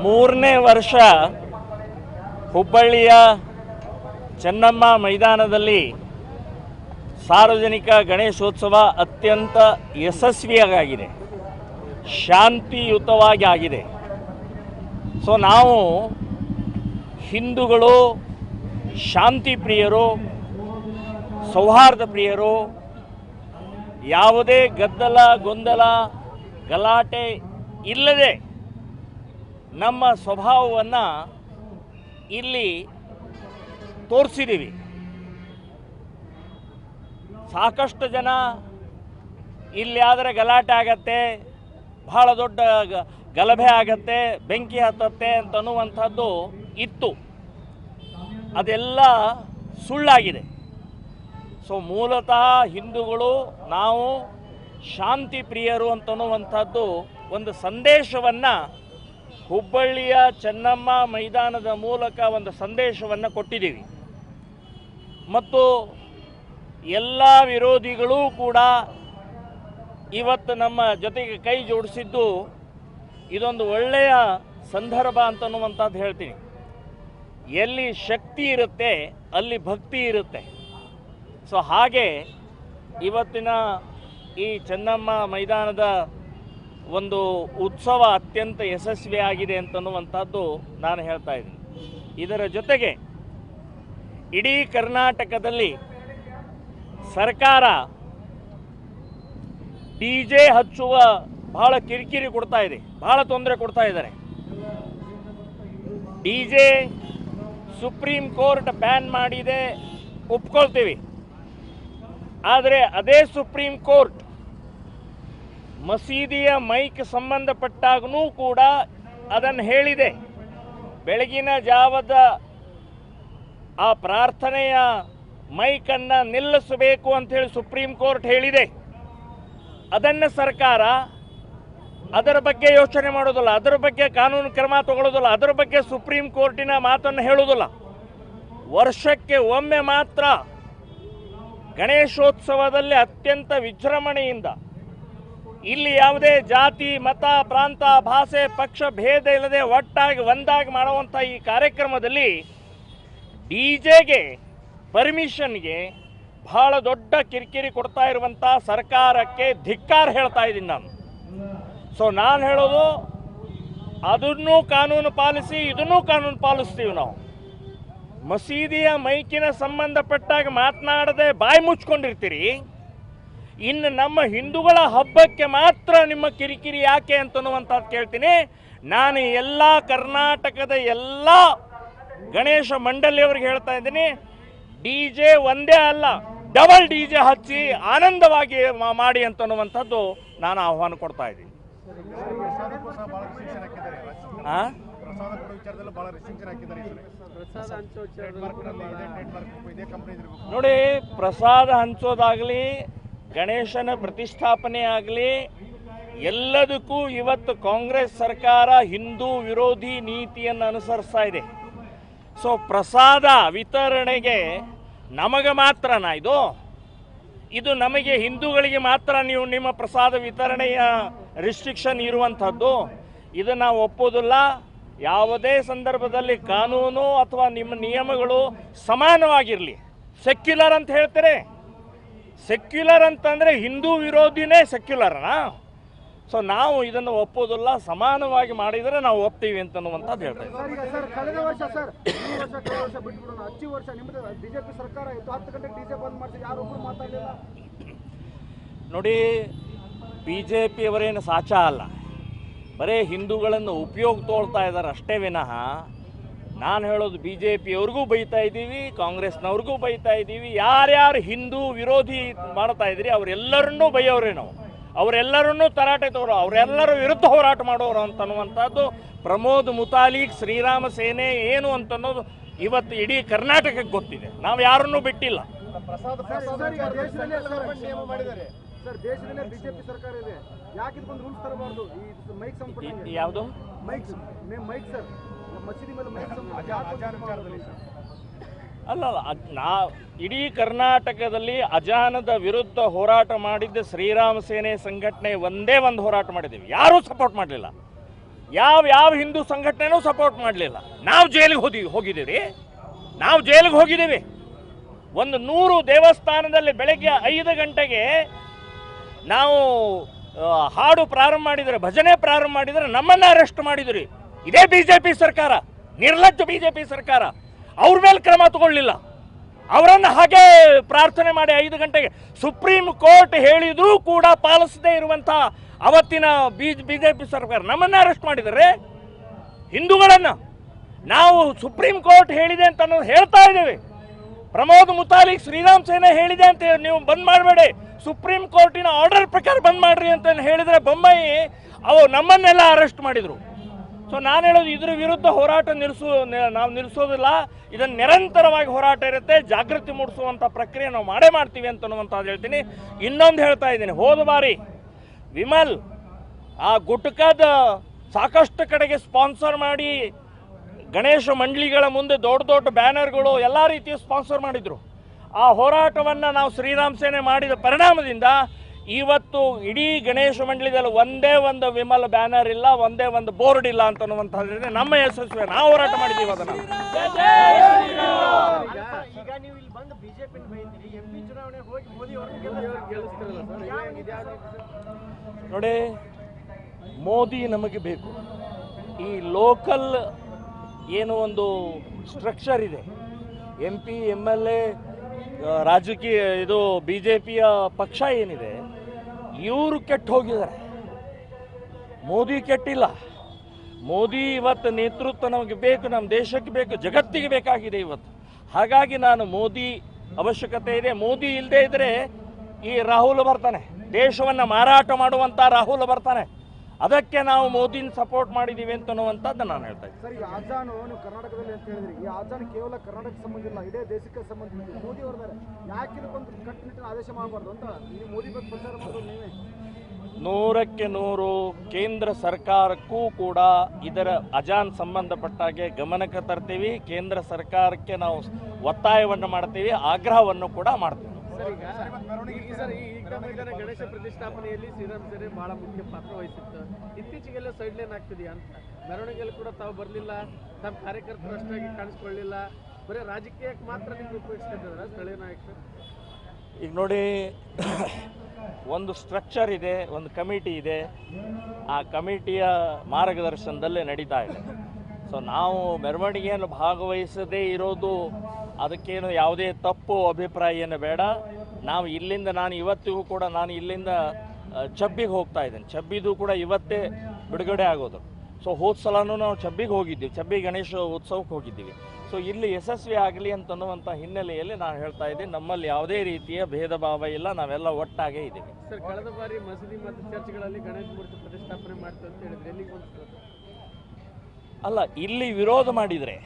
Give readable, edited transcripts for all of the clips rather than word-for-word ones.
ಮೂರನೇ ವರ್ಷ ಹುಬ್ಬಳ್ಳಿಯ ಚೆನ್ನಮ್ಮ ಮೈದಾನದಲ್ಲಿ ಸಾರ್ವಜನಿಕ ಗಣೇಶೋತ್ಸವ ಅತ್ಯಂತ ಯಶಸ್ವಿಯಾಗಿದೆ, ಶಾಂತಿಯುತವಾಗಿ ಆಗಿದೆ. ಸೊ ನಾವು ಹಿಂದೂಗಳು ಶಾಂತಿ ಪ್ರಿಯರು, ಸೌಹಾರ್ದ ಪ್ರಿಯರು, ಯಾವುದೇ ಗದ್ದಲ ಗೊಂದಲ ಗಲಾಟೆ ಇಲ್ಲದೆ ನಮ್ಮ ಸ್ವಭಾವವನ್ನು ಇಲ್ಲಿ ತೋರಿಸಿದ್ದೀವಿ. ಸಾಕಷ್ಟು ಜನ ಇಲ್ಲಿ ಆದರೆ ಗಲಾಟೆ ಆಗತ್ತೆ, ಬಹಳ ದೊಡ್ಡ ಗಲಭೆ ಆಗತ್ತೆ, ಬೆಂಕಿ ಹತ್ತತ್ತೆ ಅಂತನ್ನುವಂಥದ್ದು ಇತ್ತು. ಅದೆಲ್ಲ ಸುಳ್ಳಾಗಿದೆ. ಸೊ ಮೂಲತಃ ಹಿಂದೂಗಳು ನಾವು ಶಾಂತಿ ಪ್ರಿಯರು ಅಂತನ್ನುವಂಥದ್ದು ಒಂದು ಸಂದೇಶವನ್ನು ಹುಬ್ಬಳ್ಳಿಯ ಚೆನ್ನಮ್ಮ ಮೈದಾನದ ಮೂಲಕ ಒಂದು ಸಂದೇಶವನ್ನು ಕೊಟ್ಟಿದ್ದೀವಿ. ಮತ್ತು ಎಲ್ಲ ವಿರೋಧಿಗಳೂ ಕೂಡ ಇವತ್ತು ನಮ್ಮ ಜೊತೆಗೆ ಕೈ ಜೋಡಿಸಿದ್ದು ಇದೊಂದು ಒಳ್ಳೆಯ ಸಂದರ್ಭ ಅಂತನ್ನುವಂಥದ್ದು ಹೇಳ್ತೀನಿ. ಎಲ್ಲಿ ಶಕ್ತಿ ಇರುತ್ತೆ ಅಲ್ಲಿ ಭಕ್ತಿ ಇರುತ್ತೆ. ಸೊ ಹಾಗೆ ಇವತ್ತಿನ ಈ ಚೆನ್ನಮ್ಮ ಮೈದಾನದ ಒಂದು ಉತ್ಸವ ಅತ್ಯಂತ ಯಶಸ್ವಿಯಾಗಿದೆ ಅಂತನ್ನುವಂಥದ್ದು ನಾನು ಹೇಳ್ತಾ ಇದ್ದೀನಿ. ಇದರ ಜೊತೆಗೆ ಇಡೀ ಕರ್ನಾಟಕದಲ್ಲಿ ಸರ್ಕಾರ DJ ಹಚ್ಚುವ ಬಹಳ ಕಿರಿಕಿರಿ ಕೊಡ್ತಾ ಇದೆ, ಬಹಳ ತೊಂದರೆ ಕೊಡ್ತಾ ಇದ್ದಾರೆ. DJ ಸುಪ್ರೀಂ ಕೋರ್ಟ್ ಬ್ಯಾನ್ ಮಾಡಿದೆ, ಒಪ್ಕೊಳ್ತೀವಿ. ಆದರೆ ಅದೇ ಸುಪ್ರೀಂ ಕೋರ್ಟ್ ಮಸೀದಿಯ ಮೈಕ್ ಸಂಬಂಧಪಟ್ಟಾಗೂ ಕೂಡ ಅದನ್ನು ಹೇಳಿದೆ. ಬೆಳಗಿನ ಜಾವದ ಆ ಪ್ರಾರ್ಥನೆಯ ಮೈಕನ್ನು ನಿಲ್ಲಿಸಬೇಕು ಅಂಥೇಳಿ ಸುಪ್ರೀಂ ಕೋರ್ಟ್ ಹೇಳಿದೆ. ಅದನ್ನು ಸರ್ಕಾರ ಅದರ ಬಗ್ಗೆ ಯೋಚನೆ ಮಾಡೋದಿಲ್ಲ, ಅದರ ಬಗ್ಗೆ ಕಾನೂನು ಕ್ರಮ ತಗೊಳ್ಳೋದಿಲ್ಲ, ಅದರ ಬಗ್ಗೆ ಸುಪ್ರೀಂ ಕೋರ್ಟಿನ ಮಾತನ್ನು ಹೇಳೋದಿಲ್ಲ. ವರ್ಷಕ್ಕೆ ಒಮ್ಮೆ ಮಾತ್ರ ಗಣೇಶೋತ್ಸವದಲ್ಲಿ ಅತ್ಯಂತ ವಿಜೃಂಭಣೆಯಿಂದ ಇಲ್ಲಿ ಯಾವುದೇ ಜಾತಿ ಮತ ಪ್ರಾಂತ ಭಾಷೆ ಪಕ್ಷ ಭೇದ ಇಲ್ಲದೆ ಒಟ್ಟಾಗಿ ಒಂದಾಗಿ ಮಾಡುವಂಥ ಈ ಕಾರ್ಯಕ್ರಮದಲ್ಲಿ DJಗೆ ಪರ್ಮಿಷನ್ಗೆ ಬಹಳ ದೊಡ್ಡ ಕಿರಿಕಿರಿ ಕೊಡ್ತಾ ಇರುವಂಥ ಸರ್ಕಾರಕ್ಕೆ ಧಿಕ್ಕಾರ ಹೇಳ್ತಾ ಇದ್ದೀನಿ ನಾನು. ಸೊ ನಾನು ಹೇಳೋದು ಅದನ್ನೂ ಕಾನೂನು ಪಾಲಿಸಿ ಇದನ್ನೂ ಕಾನೂನು ಪಾಲಿಸ್ತೀವಿ ನಾವು. ಮಸೀದಿಯ ಮೈಕಿನ ಸಂಬಂಧಪಟ್ಟಾಗ ಮಾತನಾಡದೆ ಬಾಯಿ ಮುಚ್ಕೊಂಡಿರ್ತೀರಿ, ಇನ್ನು ನಮ್ಮ ಹಿಂದೂಗಳ ಹಬ್ಬಕ್ಕೆ ಮಾತ್ರ ನಿಮ್ಮ ಕಿರಿಕಿರಿ ಯಾಕೆ ಅಂತನ್ನುವಂಥದ್ದು ಕೇಳ್ತೀನಿ. ನಾನು ಎಲ್ಲ ಕರ್ನಾಟಕದ ಎಲ್ಲ ಗಣೇಶ ಮಂಡಳಿಯವರಿಗೆ ಹೇಳ್ತಾ ಇದ್ದೀನಿ, DJ ಒಂದೇ ಅಲ್ಲ ಡಬಲ್ DJ ಹಚ್ಚಿ ಆನಂದವಾಗಿ ಮಾಡಿ ಅಂತನ್ನುವಂಥದ್ದು ನಾನು ಆಹ್ವಾನ ಕೊಡ್ತಾ ಇದ್ದೀನಿ. ನೋಡಿ, ಪ್ರಸಾದ ಹಂಚೋದಾಗಲಿ ಗಣೇಶನ ಪ್ರತಿಷ್ಠಾಪನೆ ಆಗಲಿ ಎಲ್ಲದಕ್ಕೂ ಇವತ್ತು ಕಾಂಗ್ರೆಸ್ ಸರ್ಕಾರ ಹಿಂದೂ ವಿರೋಧಿ ನೀತಿಯನ್ನು ಅನುಸರಿಸ್ತಾ ಇದೆ. ಸೊ ಪ್ರಸಾದ ವಿತರಣೆಗೆ ನಮಗೆ ಮಾತ್ರನಾ ಇದು ನಮಗೆ ಹಿಂದೂಗಳಿಗೆ ಮಾತ್ರ ನೀವು ನಿಮ್ಮ ಪ್ರಸಾದ ವಿತರಣೆಯ ರಿಸ್ಟ್ರಿಕ್ಷನ್ ಇರುವಂಥದ್ದು? ಇದು ನಾವು ಒಪ್ಪೋದಿಲ್ಲ. ಯಾವುದೇ ಸಂದರ್ಭದಲ್ಲಿ ಕಾನೂನು ಅಥವಾ ನಿಮ್ಮ ನಿಯಮಗಳು ಸಮಾನವಾಗಿರಲಿ. ಸೆಕ್ಯುಲರ್ ಅಂತ ಹೇಳ್ತಾರೆ, ಸೆಕ್ಯುಲರ್ ಅಂತಂದರೆ ಹಿಂದೂ ವಿರೋಧಿನೇ ಸೆಕ್ಯುಲರ್ನಾ? ಸೊ ನಾವು ಇದನ್ನು ಒಪ್ಪೋದಿಲ್ಲ. ಸಮಾನವಾಗಿ ಮಾಡಿದರೆ ನಾವು ಒಪ್ತೀವಿ ಅಂತನ್ನುವಂಥದ್ದು ಹೇಳ್ತಾ ಇದ್ದೀವಿ. ನೋಡಿ, BJP ಅವರೇನು ಸಾಚ ಅಲ್ಲ, ಬರೀ ಹಿಂದೂಗಳನ್ನು ಉಪಯೋಗ ತೋಳ್ತಾ ಇದ್ದಾರೆ ಅಷ್ಟೇ ವಿನಃ. ನಾನು ಹೇಳೋದು BJP ಅವ್ರಿಗೂ ಬೈತಾ ಇದ್ದೀವಿ, ಕಾಂಗ್ರೆಸ್ನವ್ರಿಗೂ ಬೈತಾ ಇದ್ದೀವಿ. ಯಾರ್ಯಾರು ಹಿಂದೂ ವಿರೋಧಿ ಮಾಡ್ತಾ ಇದ್ರಿ ಅವರೆಲ್ಲರನ್ನೂ ಬೈಯೋರೇ ನಾವು, ಅವರೆಲ್ಲರನ್ನೂ ತರಾಟೆ ತಗೋರೋ, ಅವರೆಲ್ಲರ ವಿರುದ್ಧ ಹೋರಾಟ ಮಾಡೋರು ಅಂತನ್ನುವಂಥದ್ದು ಪ್ರಮೋದ್ ಮುತಾಲಿಕ್ ಶ್ರೀರಾಮ ಸೇನೆ ಏನು ಅಂತನ್ನೋದು ಇವತ್ತು ಇಡೀ ಕರ್ನಾಟಕಕ್ಕೆ ಗೊತ್ತಿದೆ. ನಾವು ಯಾರನ್ನೂ ಬಿಟ್ಟಿಲ್ಲ. ಯಾವುದು ಅಲ್ಲ, ಇಡೀ ಕರ್ನಾಟಕದಲ್ಲಿ ಅಜಾನದ ವಿರುದ್ಧ ಹೋರಾಟ ಮಾಡಿದ್ದ ಶ್ರೀರಾಮ ಸೇನೆ ಸಂಘಟನೆ ಒಂದೇ ಒಂದು ಹೋರಾಟ ಮಾಡಿದ್ದೀವಿ, ಯಾರೂ ಸಪೋರ್ಟ್ ಮಾಡಲಿಲ್ಲ. ಯಾವ ಹಿಂದೂ ಸಂಘಟನೆನೂ ಸಪೋರ್ಟ್ ಮಾಡಲಿಲ್ಲ. ನಾವು ಜೈಲಿಗೆ ಹೋಗಿದ್ದೀವಿ. ನಾವು ಜೈಲಿಗೆ ಹೋಗಿದ್ದೀವಿ. 100 ದೇವಸ್ಥಾನದಲ್ಲಿ ಬೆಳಗ್ಗೆ 5 ಗಂಟೆಗೆ ನಾವು ಹಾಡು ಪ್ರಾರಂಭ ಮಾಡಿದರೆ, ಭಜನೆ ಪ್ರಾರಂಭ ಮಾಡಿದರೆ ನಮ್ಮನ್ನು ಅರೆಸ್ಟ್ ಮಾಡಿದ್ರಿ. ಇದೇ BJP ಸರ್ಕಾರ, ನಿರ್ಲಜ್ಜ BJP ಸರ್ಕಾರ. ಅವ್ರ ಮೇಲೆ ಕ್ರಮ ತಗೊಳ್ಳಿಲ್ಲ. ಅವರನ್ನು ಹಾಗೆ ಪ್ರಾರ್ಥನೆ ಮಾಡಿ 5 ಗಂಟೆಗೆ ಸುಪ್ರೀಂ ಕೋರ್ಟ್ ಹೇಳಿದ್ರೂ ಕೂಡ ಪಾಲಿಸದೇ ಇರುವಂಥ ಅವತ್ತಿನ BJP ಸರ್ಕಾರ ನಮ್ಮನ್ನು ಅರೆಸ್ಟ್ ಮಾಡಿದರೆ. ಹಿಂದೂಗಳನ್ನು ನಾವು ಸುಪ್ರೀಂ ಕೋರ್ಟ್ ಹೇಳಿದೆ ಅಂತ ನಾವು ಹೇಳ್ತಾ ಇದ್ದೇವೆ. ಪ್ರಮೋದ್ ಮುತಾಲಿಕ್ ಶ್ರೀರಾಮ್ ಸೇನೆ ಹೇಳಿದೆ ಅಂತ ನೀವು ಬಂದ್ ಮಾಡಬೇಡಿ, ಸುಪ್ರೀಂ ಕೋರ್ಟಿನ ಆರ್ಡರ್ ಪ್ರಕಾರ ಬಂದ್ ಮಾಡ್ರಿ ಅಂತ ಹೇಳಿದರೆ ಬೊಮ್ಮಾಯಿ ನಮ್ಮನ್ನೆಲ್ಲ ಅರೆಸ್ಟ್ ಮಾಡಿದರು. ಸೊ ನಾನು ಹೇಳೋದು, ಇದ್ರ ವಿರುದ್ಧ ಹೋರಾಟ ನಾವು ನಿಲ್ಲಿಸೋದಿಲ್ಲ. ಇದನ್ನು ನಿರಂತರವಾಗಿ ಹೋರಾಟ ಇರುತ್ತೆ. ಜಾಗೃತಿ ಮೂಡಿಸುವಂಥ ಪ್ರಕ್ರಿಯೆ ನಾವು ಮಾಡೇ ಮಾಡ್ತೀವಿ ಅಂತನ್ನುವಂಥದ್ದು ಹೇಳ್ತೀನಿ. ಇನ್ನೊಂದು ಹೇಳ್ತಾ ಇದ್ದೀನಿ, ಹೋದ ಬಾರಿ ವಿಮಲ್ ಆ ಗುಟ್ಕದ ಸಾಕಷ್ಟು ಕಡೆಗೆ ಸ್ಪಾನ್ಸರ್ ಮಾಡಿ ಗಣೇಶ ಮಂಡಳಿಗಳ ಮುಂದೆ ದೊಡ್ಡ ಬ್ಯಾನರ್ಗಳು ಎಲ್ಲ ರೀತಿಯ ಸ್ಪಾನ್ಸರ್ ಮಾಡಿದರು. ಆ ಹೋರಾಟವನ್ನು ನಾವು ಶ್ರೀರಾಮ್ ಸೇನೆ ಮಾಡಿದ ಪರಿಣಾಮದಿಂದ ಇವತ್ತು ಇಡೀ ಗಣೇಶ ಮಂಡಳಿದಲ್ಲಿ ಒಂದೇ ಒಂದು ವಿಮಲ್ ಬ್ಯಾನರ್ ಇಲ್ಲ, ಒಂದೇ ಒಂದು ಬೋರ್ಡ್ ಇಲ್ಲ ಅಂತನ್ನುವಂಥದ್ದು ನಮ್ಮ ಯಶಸ್ವಿ. ನಾವು ಹೋರಾಟ ಮಾಡಿದ್ದೀವಿ ಅದನ್ನು. ನೋಡಿ, ಮೋದಿ ನಮಗೆ ಬೇಕು. ಈ ಲೋಕಲ್ ಏನು ಒಂದು ಸ್ಟ್ರಕ್ಚರ್ ಇದೆ, MP MLA ರಾಜಕೀಯ ಇದು BJPಯ ಪಕ್ಷ ಏನಿದೆ, ಇವರು ಕೆಟ್ಟು ಹೋಗಿದ್ದಾರೆ. ಮೋದಿ ಕೆಟ್ಟಿಲ್ಲ. ಮೋದಿ ಇವತ್ತು ನೇತೃತ್ವ ನಮಗೆ ಬೇಕು, ನಮ್ಮ ದೇಶಕ್ಕೆ ಬೇಕು, ಜಗತ್ತಿಗೆ ಬೇಕಾಗಿದೆ ಇವತ್ತು. ಹಾಗಾಗಿ ನಾನು ಮೋದಿ ಅವಶ್ಯಕತೆ ಇದೆ. ಮೋದಿ ಇಲ್ಲದೆ ಇದ್ದರೆ ಈ ರಾಹುಲ್ ಬರ್ತಾನೆ, ದೇಶವನ್ನು ಮಾರಾಟ ಮಾಡುವಂಥ ರಾಹುಲ್ ಬರ್ತಾನೆ. ಅದಕ್ಕೆ ನಾವು ಮೋದಿನ ಸಪೋರ್ಟ್ ಮಾಡಿದ್ದೀವಿ ಅಂತನ್ನುವಂಥದ್ದು ನಾನು ಹೇಳ್ತಾ ಇದ್ದೀನಿ. ಸರ್, ಈ ಆಜಾನು ನೀವು ಕರ್ನಾಟಕದಲ್ಲಿ ಅಂತ ಹೇಳಿದ್ರಿ, ಈ ಆಜಾನು ಕೇವಲ ಕರ್ನಾಟಕಕ್ಕೆ ಸಂಬಂಧ ಇಲ್ಲ, ಇಡೀ ದೇಶಕ್ಕೆ ಸಂಬಂಧ ಇಲ್ಲ. ಮೋದಿ ಅವರಿದ್ದಾರೆ, ಯಾಕೆ ಇದಕ್ಕೊಂದು ಕಟ್ಟುನಿಟ್ಟಿನ ಆದೇಶ ಮಾಡಬಾರ್ದು ಅಂತ ನೀವು ಮೋದಿ ಬಗ್ಗೆ ಪ್ರಚಾರ ಮಾಡೋದು ನೀವೇ. 100ಕ್ಕೆ 100 ಕೇಂದ್ರ ಸರ್ಕಾರಕ್ಕೂ ಕೂಡ ಇದರ ಅಜಾನ್ ಸಂಬಂಧಪಟ್ಟಾಗೆ ಗಮನಕ್ಕೆ ತರ್ತೀವಿ. ಕೇಂದ್ರ ಸರ್ಕಾರಕ್ಕೆ ನಾವು ಒತ್ತಾಯವನ್ನು ಮಾಡ್ತೀವಿ, ಆಗ್ರಹವನ್ನು ಕೂಡ ಮಾಡ್ತೀವಿ. ಗಣೇಶ ಪ್ರತಿಷ್ಠಾಪನೆಯಲ್ಲಿ ಶ್ರೀರಾಮ್ ಸೇನೆ ಬಹಳ ಮುಖ್ಯ ಪಾತ್ರ ವಹಿಸಿತ್ತು. ಇತ್ತೀಚೆಗೆಲ್ಲ ಸೈಡ್ ಲೈನ್ ಆಗ್ತಿದೆಯಾ ಅಂತ. ಮೆರವಣಿಗೆಯಲ್ಲಿ ಕೂಡ ತಾವು ಬರಲಿಲ್ಲ, ತಮ್ಮ ಕಾರ್ಯಕರ್ತರು ಅಷ್ಟಾಗಿ ಕಾಣಿಸ್ಕೊಳ್ಳಿಲ್ಲ, ಬರೀ ರಾಜಕೀಯಕ್ಕೆ ಮಾತ್ರ ನಿಮ್ಗೆ ಉಪಯೋಗಿಸ್ತಿದ್ದಾರೆ ಸ್ಥಳೀಯ ನಾಯಕರು. ಈಗ ನೋಡಿ, ಒಂದು ಸ್ಟ್ರಕ್ಚರ್ ಇದೆ, ಒಂದು ಕಮಿಟಿ ಇದೆ. ಆ ಕಮಿಟಿಯ ಮಾರ್ಗದರ್ಶನದಲ್ಲೇ ನಡೀತಾ ಇದೆ. ಸೊ ನಾವು ಮೆರವಣಿಗೆಯನ್ನು ಭಾಗವಹಿಸದೇ ಇರೋದು ಅದಕ್ಕೇನು ಯಾವುದೇ ತಪ್ಪು ಅಭಿಪ್ರಾಯ ಏನು ಬೇಡ. ನಾವು ಇಲ್ಲಿಂದ, ನಾನು ಇವತ್ತಿಗೂ ಕೂಡ ನಾನು ಇಲ್ಲಿಂದ ಚಬ್ಬಿಗೆ ಹೋಗ್ತಾ ಇದ್ದೇನೆ. ಚಬ್ಬಿದು ಕೂಡ ಇವತ್ತೇ ಬಿಡುಗಡೆ ಆಗೋದು. ಸೊ ಹೋದ ಸಲನೂ ನಾವು ಚಬ್ಬಿಗೆ ಹೋಗಿದ್ದೀವಿ, ಚಬ್ಬಿ ಗಣೇಶ ಉತ್ಸವಕ್ಕೆ ಹೋಗಿದ್ದೀವಿ. ಸೊ ಇಲ್ಲಿ ಯಶಸ್ವಿ ಆಗಲಿ ಅಂತನ್ನುವಂಥ ಹಿನ್ನೆಲೆಯಲ್ಲಿ ನಾನು ಹೇಳ್ತಾ ಇದ್ದೀನಿ, ನಮ್ಮಲ್ಲಿ ಯಾವುದೇ ರೀತಿಯ ಭೇದ ಭಾವ ಇಲ್ಲ, ನಾವೆಲ್ಲ ಒಟ್ಟಾಗೇ ಇದ್ದೀವಿ. ಸರ್, ಕಳೆದ ಬಾರಿ ಮಸೀದಿ ಮತ್ತು ಚರ್ಚ್ಗಳಲ್ಲಿ ಗಣೇಶ ಮೂರ್ತಿ ಪ್ರತಿಷ್ಠಾಪನೆ ಮಾಡ್ತೀವಿ ಅಂತ ಹೇಳಿದ್ರೆ ಎಲ್ಲಿಗೆ ಅಲ್ಲ, ಇಲ್ಲಿ ವಿರೋಧ ಮಾಡಿದರೆ,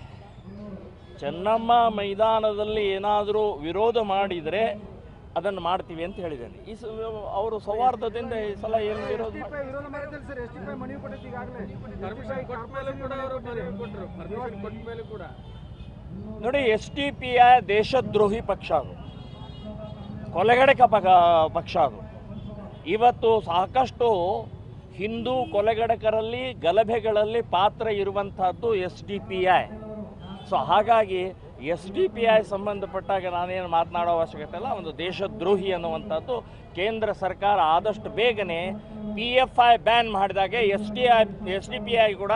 ಚೆನ್ನಮ್ಮ ಮೈದಾನದಲ್ಲಿ ಏನಾದರೂ ವಿರೋಧ ಮಾಡಿದರೆ ಅದನ್ನು ಮಾಡ್ತೀವಿ ಅಂತ ಹೇಳಿದ್ದೇನೆ. ಅವರು ಸೌಹಾರ್ದದಿಂದ ಈ ಸಲ ಏನು ವಿರೋಧ ನೋಡಿ, SDPI ದೇಶದ್ರೋಹಿ ಪಕ್ಷ, ಅದು ಕೊಲೆಗಡಕ ಪಕ್ಷ. ಅದು ಇವತ್ತು ಸಾಕಷ್ಟು ಹಿಂದೂ ಕೊಲೆಗಡಕರಲ್ಲಿ ಗಲಭೆಗಳಲ್ಲಿ ಪಾತ್ರ ಇರುವಂಥದ್ದು SDPI. ಸೊ ಹಾಗಾಗಿ SDPI ಸಂಬಂಧಪಟ್ಟಾಗ ನಾನೇನು ಮಾತನಾಡೋ ಅವಶ್ಯಕತೆ ಇಲ್ಲ. ಒಂದು ದೇಶದ್ರೋಹಿ ಅನ್ನುವಂಥದ್ದು ಕೇಂದ್ರ ಸರ್ಕಾರ ಆದಷ್ಟು ಬೇಗನೆ PFI ಬ್ಯಾನ್ ಮಾಡಿದಾಗೆ SDPI ಕೂಡ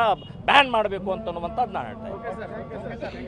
ಬ್ಯಾನ್ ಮಾಡಬೇಕು ಅಂತನ್ನುವಂಥದ್ದು ನಾನು ಹೇಳ್ತಾ ಇದ್ದೀನಿ.